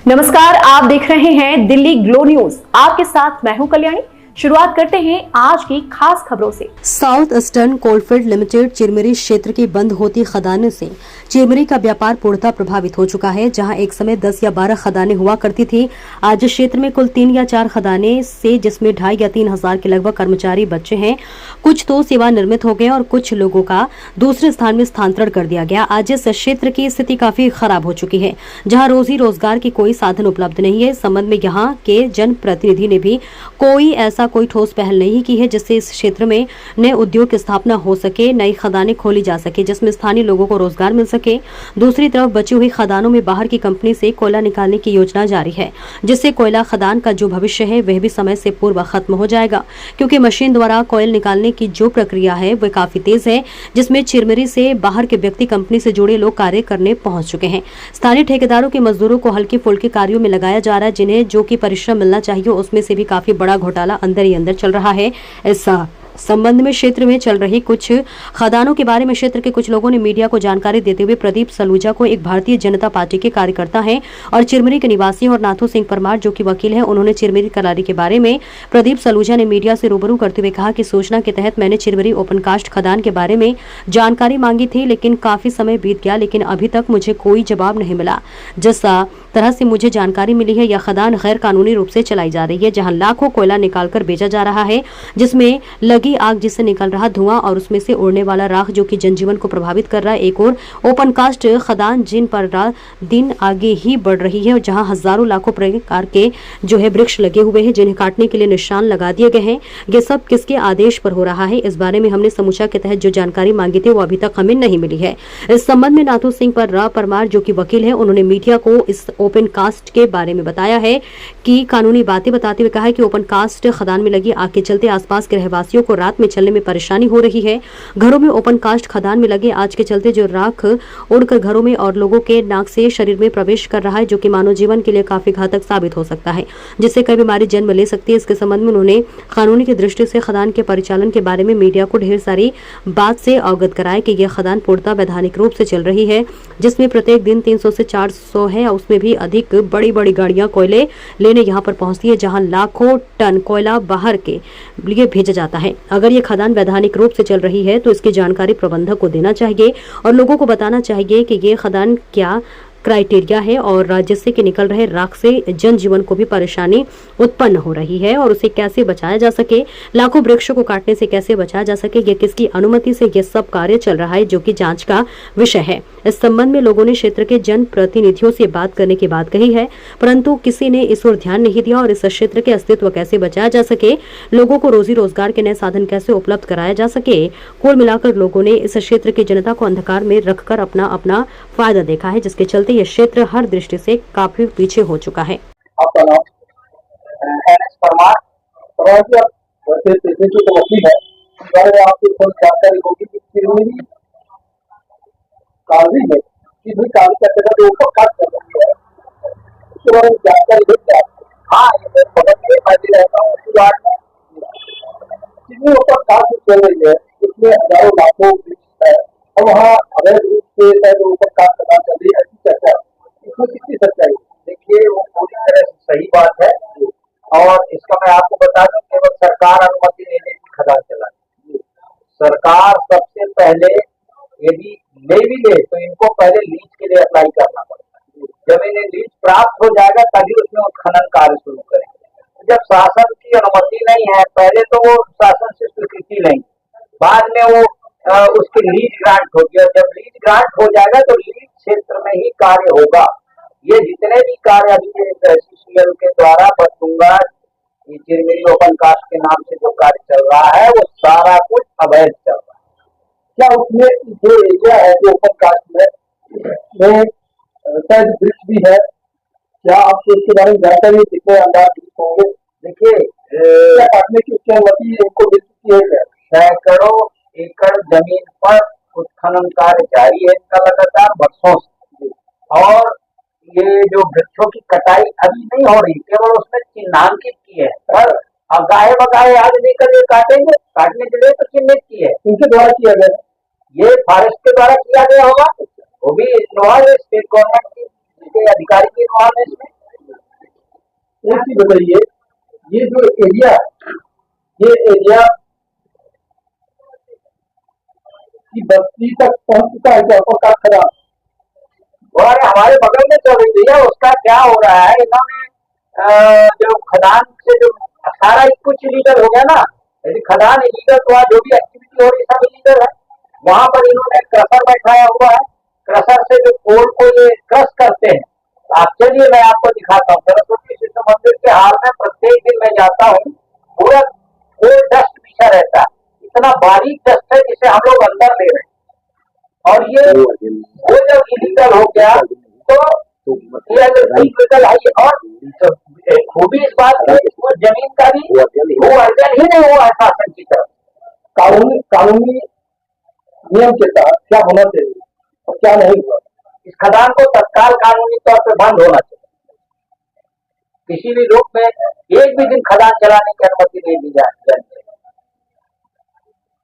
नमस्कार, आप देख रहे हैं दिल्ली ग्लो न्यूज। आपके साथ मैं हूं कल्याणी। शुरुआत करते हैं आज की खास खबरों से। South eastern coalfield limited Chirmiri क्षेत्र की बंद होती खदानों से चिरमिरी का व्यापार पूर्णतः प्रभावित हो चुका है। जहां एक समय 10 या 12 खदानें हुआ करती थी, आज क्षेत्र में कुल 3 या 4 खदानें से जिसमें 2.5 या 3 हजार के लगभग कर्मचारी बच्चे हैं। कुछ तो सेवा निर्मित हो गए और कुछ लोगों का दूसरे स्थान में स्थानांतरण कर दिया गया। आज इस क्षेत्र की स्थिति काफी खराब हो चुकी है, जहाँ रोजी रोजगार की कोई साधन उपलब्ध नहीं है। इस संबंध में यहाँ के जनप्रतिनिधि ने भी कोई ठोस पहल नहीं की है, जिससे इस क्षेत्र में नए उद्योग की स्थापना हो सके, नई खदानें खोली जा सके, जिसमें स्थानीय लोगों को रोजगार मिल सके। दूसरी तरफ बची हुई खदानों में बाहर की कंपनी से कोयला निकालने की योजना जारी है, जिससे कोयला खदान का जो भविष्य है वह भी समय से पूर्व खत्म हो जाएगा, क्योंकि मशीन द्वारा कोयल निकालने की जो प्रक्रिया है वह काफी तेज है, जिसमें चिरमिरी से बाहर के व्यक्ति कंपनी से जुड़े लोग कार्य करने पहुंच चुके हैं। स्थानीय ठेकेदारों के मजदूरों को हल्की फुल्की कार्यों में लगाया जा रहा है, जिन्हें जो कि परिश्रम मिलना चाहिए उसमें से भी काफी बड़ा घोटाला अंदर ही अंदर चल रहा है। इस संबंध में क्षेत्र में चल रही कुछ खदानों के बारे में क्षेत्र के कुछ लोगों ने मीडिया को जानकारी देते हुए प्रदीप सलूजा को एक भारतीय जनता पार्टी के कार्यकर्ता हैं और चिरमिरी के निवासी और नाथू सिंह परमार जो कि वकील हैं, उन्होंने चिरमिरी करारी के बारे में प्रदीप सलूजा ने मीडिया से रूबरू करते हुए कहा कि सूचना के तहत मैंने चिरमिरी ओपन कास्ट खदान के बारे में जानकारी मांगी थी, लेकिन काफी समय बीत गया, लेकिन अभी तक मुझे कोई जवाब नहीं मिला। जिस तरह से मुझे जानकारी मिली है, यह खदान गैर कानूनी रूप से चलाई जा रही है, जहां लाखों कोयला निकालकर बेचा जा रहा है, जिसमें लगी आग जिससे निकल रहा धुआं और उसमें से उड़ने वाला राख जो कि जनजीवन को प्रभावित कर रहा है। एक और ओपन कास्ट खदान जिन पर रात दिन आगे ही बढ़ रही है, जहां हजारों लाखों प्रकार के जो है वृक्ष लगे हुए हैं, जिन्हें काटने के लिए निशान लगा दिए गए हैं। ये सब किसके आदेश पर हो रहा है, इस बारे में हमने समूचा के तहत जो जानकारी मांगी थी वो अभी तक हमें नहीं मिली है। इस संबंध में नाथू सिंह परमार जो कि वकील है, उन्होंने मीडिया को इस ओपन कास्ट के बारे में बताया है कि कानूनी बातें बताते हुए कहा है कि ओपन कास्ट खदान में लगी आग के चलते आसपास के रहवासियों को रात में चलने में परेशानी हो रही है। घरों में ओपन कास्ट खदान में लगे आज के चलते जो राख उड़कर घरों में और लोगों के नाक से शरीर में प्रवेश कर रहा है, जो कि मानव जीवन के लिए काफी घातक साबित हो सकता है, जिससे कई बीमारी जन्म ले सकती है। इसके संबंध में उन्होंने कानूनी की दृष्टि से खदान के परिचालन के बारे में मीडिया को ढेर सारी बात से अवगत कराया कि यह खदान पूर्णतः वैधानिक रूप से चल रही है, जिसमें प्रत्येक दिन 300 से 400 है, उसमें भी अधिक बड़ी बड़ी गाड़ियां कोयले लेने यहाँ पर पहुंचती है, जहां लाखों टन कोयला बाहर के लिए भेजा जाता है। अगर ये खदान वैधानिक रूप से चल रही है तो इसकी जानकारी प्रबंधक को देना चाहिए और लोगों को बताना चाहिए कि ये खदान क्या क्राइटेरिया है और राज्य से के निकल रहे राख से जनजीवन को भी परेशानी उत्पन्न हो रही है और उसे कैसे बचाया जा सके, लाखों वृक्षों को काटने से कैसे बचाया जा सके, ये किसकी अनुमति से ये सब कार्य चल रहा है, जो कि जांच का विषय है। इस संबंध में लोगों ने क्षेत्र के जनप्रतिनिधियों से बात करने की बात कही है, परंतु किसी ने इस ओर ध्यान नहीं दिया और इस क्षेत्र के अस्तित्व कैसे बचाया जा सके, लोगों को रोजी रोजगार के नए साधन कैसे उपलब्ध कराया जा सके। कुल मिलाकर लोगों ने इस क्षेत्र की जनता को अंधकार में रखकर अपना फायदा देखा है, जिसके चलते यह क्षेत्र हर दृष्टि से काफी पीछे हो चुका है। आपका नाम? परमार वकील है, आपको जानकारी होगी कि चिरमिरी कागजी है, चिरमिरी कागजी का जगह जो ऊपर काट कर रही है, उसके बारे में जानकारी देते हैं। हाँ, ये बहुत ही फायदे रहता हूँ। चिरमिरी ऊपर काट चल रही है, उसमें हजारों लाखों वृक्ष है और वहाँ अवैध रूप से जो ऊपर काट खदान चल रही है, ऐसी चर्चा इसमें कितनी सच्चाई? देखिए, वो पूरी तरह से सही बात है और इसका मैं आपको बता दूं, केवल सरकार अनुमति नहीं देती खदान चलाने। सरकार सबसे पहले यदि ले भी ले तो इनको पहले लीज के लिए अप्लाई करना पड़ता है। जब इन्हें लीज प्राप्त हो जाएगा तभी उसमें उत्खनन कार्य शुरू करेंगे। जब शासन की अनुमति नहीं है, पहले तो वो शासन से स्वीकृति नहीं, बाद में वो उसकी लीज ग्रांट होगी और जब लीज ग्रांट हो जाएगा तो लीज क्षेत्र में ही कार्य होगा। ये जितने भी कार्य अभी SCCL के द्वारा बरतुंगा चिरमिरी ओपन कास्ट के नाम से जो कार्य चल रहा है वो सारा कुछ अवैध चल रहा है। क्या उसमें जो एरिया है जो ओपन कास्ट में शायद वृक्ष भी है, क्या आपको उसके बारे में जानकारी कितने अंदाज होंगे? देखिए, क्या काटने की उसकी अनुमति इनको मिल चुकी है? सैकड़ों एकड़ जमीन पर उत्खनन कार्य जारी है इनका लगातार वर्षों से, और ये जो वृक्षों की कटाई अभी नहीं हो रही, केवल उसमें चिन्हांकित की है, पर गाहे बगाहे आज लेकर ये काटेंगे, काटने के लिए तो चिन्हित की है। इनके द्वारा किया गया, ये फॉरेस्ट के द्वारा किया गया होगा, वो भी इन्वॉल्व है, स्टेट गवर्नमेंट के अधिकारी के इन्वॉल्व है इसमें। एक चीज बताइए, ये जो एरिया है, ये एरिया की बस्ती तक पहुंच चुका है क्या ओपन कास्ट खदान? और हमारे बगल में चल रही है, उसका क्या हो रहा है, इन्होंने जो खदान से जो सारा कुछ इलीगल हो गया ना, यदि खदान इलीगल तो जो भी एक्टिविटी हो रही है सब इलीगल है। वहां पर इन्होंने क्रशर बैठाया हुआ है, क्रशर से जो कोल को ये क्रश करते हैं। आप चलिए मैं आपको दिखाता हूँ। सरस्वती शिशु मंदिर के हाल में प्रत्येक दिन मैं जाता हूँ, पूरा कोल डस्ट बिछा रहता है, इतना बारीक डस्ट है जिसे हम लोग अंदर ले रहे हैं। और ये वो जब इलीगल हो गया तो ये इलीगल है। और खूबी इस बात की वो जमीन का भी वो अर्जन ही नहीं हुआ है शासन की तरफ। कानूनी नियम के तहत क्या होना चाहिए और क्या नहीं हुआ? इस खदान को तत्काल कानूनी तौर पर बंद होना चाहिए। किसी भी रूप में एक भी दिन खदान चलाने की अनुमति नहीं दी जाती।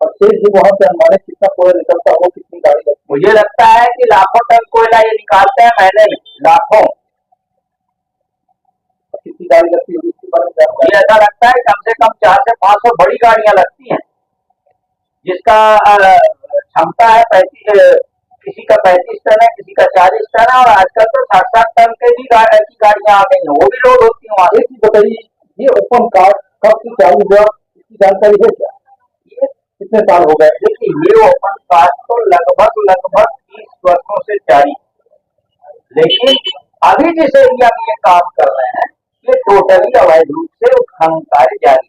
और फिर भी वहां से अनुमानित कितना कोयला निकलता हो, कितनी गाड़ी लगती? मुझे लगता है कि लाखों टन कोयला ये निकालते हैं महीने में, लाखों। कितनी गाड़ी लगती होगी इसके बारे में? मुझे ऐसा लगता है कम से कम 400 से 500 बड़ी गाड़ियां लगती हैं, जिसका क्षमता है 35, किसी का 35 टन है, किसी का 40 टन है। और आजकल तो 60-60 टन के भी ऐसी गाड़ियां आ गई हैं, वो भी लोड होती हैं वहां। एक चीज बताइए, ये ओपन कास्ट कब से चालू हुआ, इसकी जानकारी है क्या? ये कितने साल हो गए? देखिए, ये ओपन कास्ट तो लगभग 30 वर्षों से जारी, लेकिन अभी जिस एरिया में ये काम कर रहे हैं ये टोटली अवैध रूप से उत्खनन कार्य जारी।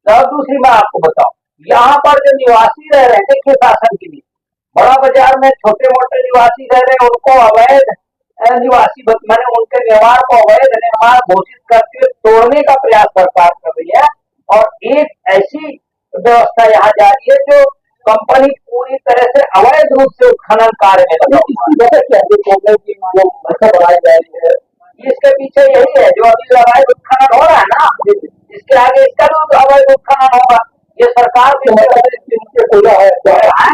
और दूसरी मैं आपको बताऊं, यहाँ पर जो निवासी रह रहे हैं, देखिए शासन के लिए बड़ा बाजार में छोटे मोटे निवासी रह रहे हैं, उनको अवैध निवासी मैंने उनके निर्माण को अवैध निर्माण घोषित करके तोड़ने का प्रयास सरकार कर रही है। और एक ऐसी व्यवस्था यहाँ जारी है जो कंपनी पूरी तरह से अवैध रूप से उत्खनन कार्य में लगा हुआ है। बनाई जा रही है, इसके पीछे यही है जो अभी अवैध उत्खनन हो रहा है ना, इसके आगे इसका भी अवैध उत्खनन होगा। ये सरकार की कोयला है,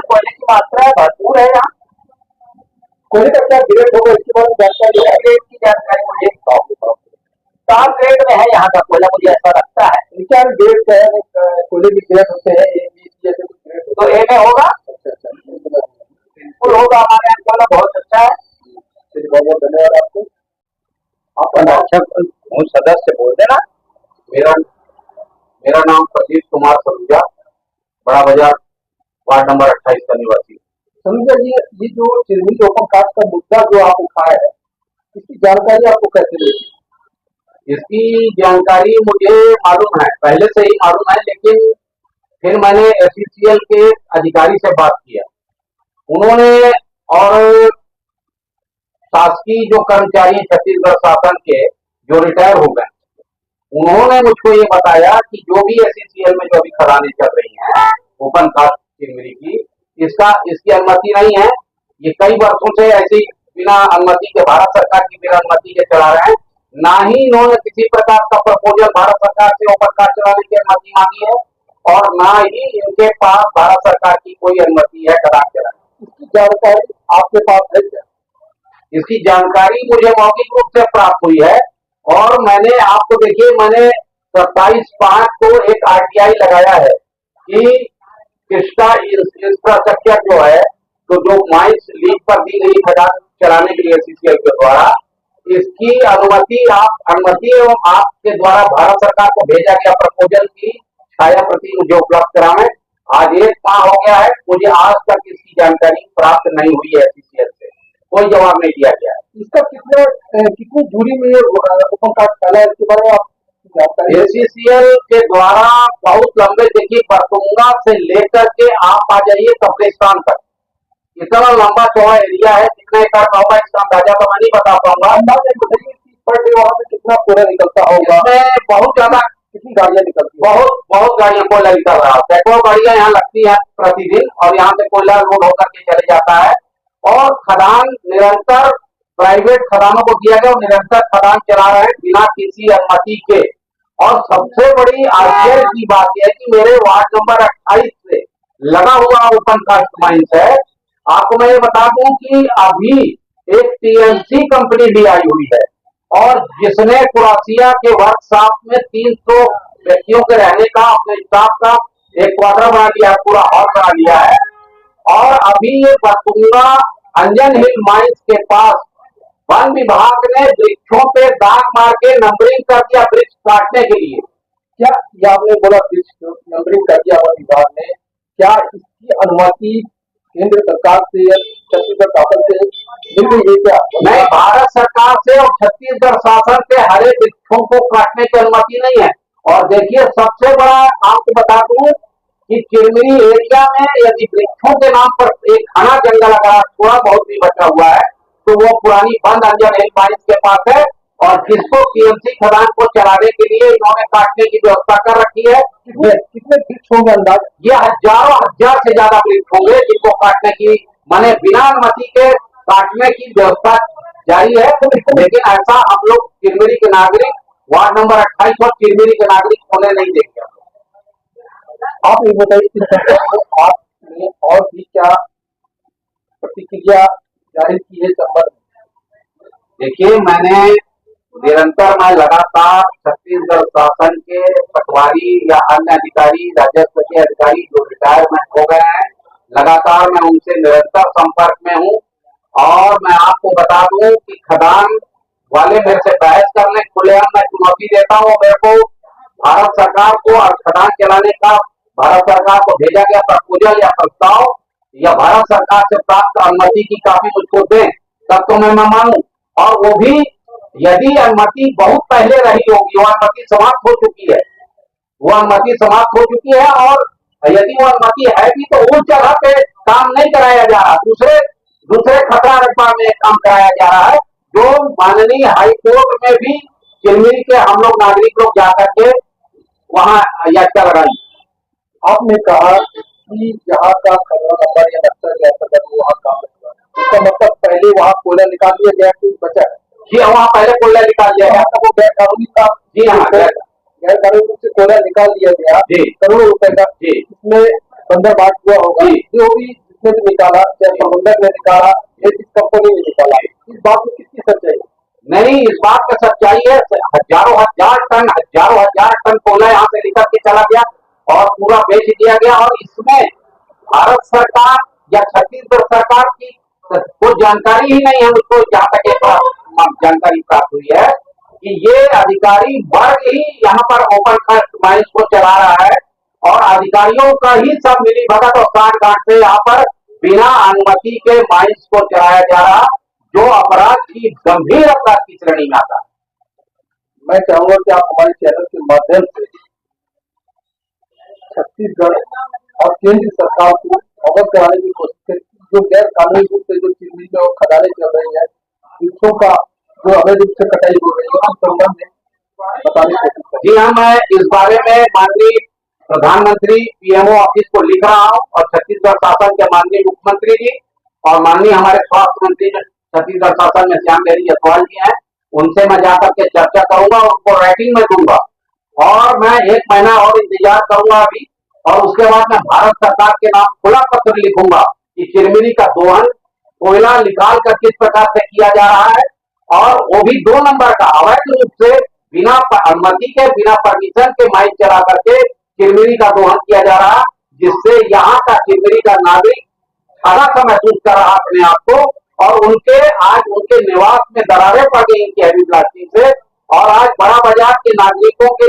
कोयले की मात्रा भरपूर है यहाँ। कोयले का क्या ग्रेड होगा इसके बारे में जानकारी है? ग्रेड की जानकारी मुझे टॉप ग्रेड में है यहाँ का कोयला, मुझे ऐसा लगता है। क्या ग्रेड का है? कोयले की ग्रेड होते हैं A, B, C ऐसे कुछ ग्रेड होते तो ए में होगा, हैं। बिल्कुल होगा। हमारे यहाँ कोयला बहुत अच्छा है। चलिए, बहुत बहुत धन्यवाद आपको। आपका अच्छा सदस्य बोल देना। मेरा नाम प्रदीप कुमार सलूजा, बड़ा बाजार, वार्ड नंबर 28 का निवासी। समीजा जी, ये जो चिरमिरी ओपन कास्ट का मुद्दा जो आप उठाए हैं, इसकी जानकारी आपको कैसे मिली? इसकी जानकारी मुझे मालूम है, पहले से ही मालूम है, लेकिन फिर मैंने एसईसीएल के अधिकारी से बात किया। उन्होंने और शासकीय जो कर्मचारी छत्तीसगढ़ शासन के जो रिटायर हो गए, उन्होंने मुझको ये बताया कि जो भी एसईसीएल में जो भी खदानें चल रही हैं ओपन कास्ट चिरमिरी की, इसकी अनुमति नहीं है। ये कई वर्षों से ऐसी बिना अनुमति के, भारत सरकार की बिना अनुमति के चला रहे हैं। ना ही इन्होंने किसी प्रकार का प्रपोजल भारत सरकार से ओपन कास्ट चलाने की अनुमति मांगी है, और ना ही इनके पास भारत सरकार की कोई अनुमति है खदान चलाने। इसकी जानकारी आपके पास है क्या? इसकी जानकारी मुझे मौखिक रूप से प्राप्त हुई है, और मैंने आपको देखिए, मैंने 27/5 को एक आरटीआई लगाया है कि कृष्णा इंफ्रास्ट्रक्चर जो है, तो जो माइंस लीज पर दी गई खदान चलाने के लिए एसईसीएल के द्वारा, इसकी अनुमति एवं आपके द्वारा भारत सरकार को भेजा गया प्रपोजल की छाया प्रति मुझे उपलब्ध कराएं। आज 1 माह हो गया है, मुझे आज तक इसकी जानकारी प्राप्त नहीं हुई है। एसईसीएल से कोई जवाब नहीं दिया गया है। इसका कितनी दूरी में ओपन कास्ट फैला है, इसके बारे में आप जानकारी? एसईसीएल के द्वारा बहुत लंबे, देखिए बरतुंगा से लेकर के आप आ जाइए कब्रिस्तान तक, इतना लंबा चौड़ा एरिया है। कितने एकड़ में होगा इसका अंदाजा तो मैं नहीं बता पाऊंगा। अंदाजा बताइए पर डे वहाँ से कितना कोयला निकलता होगा? बहुत ज्यादा, कितनी गाड़ियाँ निकलती? बहुत गाड़ियां कोयला निकल रहा है। सैकड़ों गाड़ियां यहाँ लगती हैं प्रतिदिन, और यहाँ से कोयला लोड होकर के चले जाता है। और खदान निरंतर, प्राइवेट खदानों को दिया गया, निरंतर खदान चला रहे हैं बिना किसी अनुमति के। और सबसे बड़ी आश्चर्य की बात यह है कि मेरे वार्ड नंबर 28 से लगा हुआ ओपन कास्ट माइंस है। आपको मैं ये बता दूं कि अभी एक टीएमसी कंपनी भी आई हुई है, और जिसने कुरासिया के वर्कशॉप में 300 व्यक्तियों के रहने का अपने स्टाफ का एक क्वार्टर बना लिया है, पूरा हॉल बना लिया है। और अभी ये बरतुंगा अंजन हिल माइंस के पास वन विभाग ने वृक्षों पे दाग मार के नंबरिंग कर दिया वृक्ष काटने के लिए। क्या ये आपने बोला वृक्ष नंबरिंग कर दिया वन विभाग ने, क्या इसकी अनुमति केंद्र सरकार से या छत्तीसगढ़ शासन से मिल गई है क्या? नहीं, भारत सरकार से और छत्तीसगढ़ शासन से हरे वृक्षों को काटने की अनुमति नहीं है। और देखिए, सबसे बड़ा आपको बता दूं कि चिरमिरी एरिया में यदि वृक्षों के नाम पर एक घना जंगल अगर थोड़ा बहुत भी बचा हुआ है तो वो पुरानी बंद अंजन हिल माइंस के पास है, और जिसको टीएमसी खदान को चलाने के लिए इन्होंने काटने की व्यवस्था कर रखी है। कितने वृक्ष होंगे अंदाज? ये हजारों हजार से ज्यादा वृक्ष होंगे जिनको काटने की माने बिना अनुमति के काटने की व्यवस्था जारी है। लेकिन ऐसा हम लोग चिरमिरी के नागरिक, वार्ड नंबर 28 और चिरमिरी के नागरिक होने नहीं देंगे। आप ये बताइए कि आपने और भी क्या प्रतिक्रिया जारी की है संबंध में? देखिए, मैं लगातार छत्तीसगढ़ शासन के पटवारी या अन्य अधिकारी, राजस्व के अधिकारी जो रिटायरमेंट हो गए हैं, लगातार मैं उनसे निरंतर संपर्क में हूँ। और मैं आपको बता दूं कि खदान वाले मेरे से बहस करने खुलेआम मैं चुनौती देता हूँ। मेरे को भारत सरकार को और खदान चलाने का भारत सरकार को भेजा गया प्रपोजल या प्रस्ताव या भारत सरकार से प्राप्त अनुमति की काफी मुझको दें, तब तो मैं मानूं। और वो भी यदि अनुमति बहुत पहले रही होगी, वो अनुमति समाप्त हो चुकी है, वो अनुमति समाप्त हो चुकी है। और यदि वो अनुमति है भी तो उस जगह पे काम नहीं कराया जा रहा, दूसरे खतरा रकबा में काम कराया जा रहा है, जो माननीय हाईकोर्ट में भी चिरमिरी के हम लोग नागरिक लोग जाकर के वहां याचिका लगाई। आपने कहा कि यहाँ का खबर नंबर या नक्शा या सदर वहाँ काम हुआ, इसका मतलब पहले वहाँ कोयला निकाल दिया गया कुछ बचा है? जी, वहाँ पहले कोयला निकाल दिया गया, वो गैर कानूनी था। जी हाँ, गैर कानूनी रूप से कोयला निकाल दिया गया करोड़ों रुपए का। जी, इसमें बंदरबाट हुआ होगा, जो भी जिसने भी निकाला, चाहे प्रबंधक ने निकाला या किस कंपनी ने निकाला, इस बात में कितनी सच्चाई? नहीं, इस बात का सच्चाई है। हजारों हजार टन कोयला यहाँ से निकल के चला गया और पूरा बेच दिया गया। और इसमें भारत सरकार या छत्तीसगढ़ सरकार की कोई जानकारी ही नहीं है। मुझको जहाँ तक जानकारी प्राप्त हुई है कि ये अधिकारी वर्ग ही यहाँ पर ओपन कास्ट माइंस को चला रहा है, और अधिकारियों का ही सब मिली भगत और साठ-गांठ से यहाँ पर बिना अनुमति के माइंस को चलाया जा रहा, जो अपराध की गंभीर अपराध की श्रेणी में आता है। मैं चाहूंगा कि आप हमारे चैनल के माध्यम से छत्तीसगढ़ और केंद्र सरकार को अवगत कराने की कोशिश करें, जो गैर कानूनी रूप से जो चिरमिरी में खदानें चल रही है, वृक्षों का जो अवैध रूप से कटाई हो रही है, उस संबंध में बताने की कोशिश करें। जी हाँ, मैं इस बारे में माननीय प्रधानमंत्री पीएमओ ऑफिस को लिख रहा हूँ, और छत्तीसगढ़ शासन के माननीय मुख्यमंत्री जी और माननीय हमारे स्वास्थ्य मंत्री छत्तीसगढ़ शासन में श्याम बिहारी जायसवाल जी हैं, उनसे मैं जाकर के चर्चा करूंगा, उनको राइटिंग में दूंगा। और मैं 1 महीना और इंतजार करूंगा अभी, और उसके बाद मैं भारत सरकार के नाम खुला पत्र लिखूंगा कि चिरमिरी का दोहन कोयला निकाल कर किस प्रकार से किया जा रहा है, और वो भी 2 नंबर का अवैध रूप से बिना अनुमति के, बिना परमिशन के माइक चला करके चिरमिरी का दोहन किया जा रहा, जिससे यहाँ का चिरमिरी का नागरिक हरा सा महसूस कर रहा अपने आप को। और आज उनके निवास में दरारें पड़ गई इनकी हैवी प्लास्टिक से, और आज बड़ा बाजार के नागरिकों के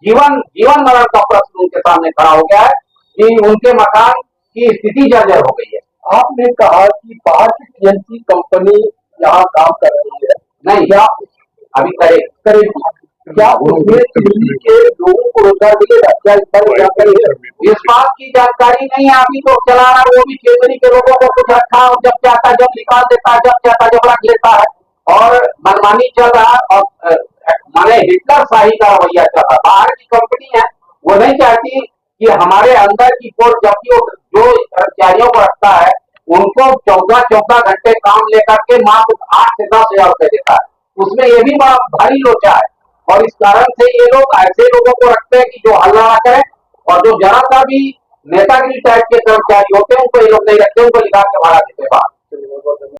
जीवन मरण का प्रश्न उनके सामने खड़ा हो गया है कि उनके मकान की स्थिति जर्जर हो गई है। आपने कहा कि बाहर की टीएमसी कंपनी यहाँ काम कर रही है, नहीं, क्या अभी करेगी, क्या उसमें चिरमिरी के लोगों को रोजगार मिलेगा? क्या इस बारे में जानकारी है? इस बात की जानकारी नहीं है। अभी तो चला रहा, वो भी चिरमिरी के लोगों को कुछ रखा, और जब चाहता जब निकाल देता है, जब चाहता जब रख लेता है, और मनमानी चल रहा, और माने हिटलर शाही का रवैया चल रहा। बाहर की कंपनी है, वो नहीं चाहती कि हमारे अंदर की फोर्स, जबकि जो कर्मचारियों को रखता है उनको 14 घंटे काम लेकर के मात्र 8 से 10 हजार रुपए देता है, उसमें ये भी बड़ा भारी लोचा है। और इस कारण से ये लोग ऐसे लोगों को रखते हैं कि जो हल्ला ना करें, और जो जरा सा भी नेतागिरी टाइप के कर्मचारी होते हैं उनको ये लोग नहीं रखते, उनको निकाल के भाड़ा देते हैं बाहर।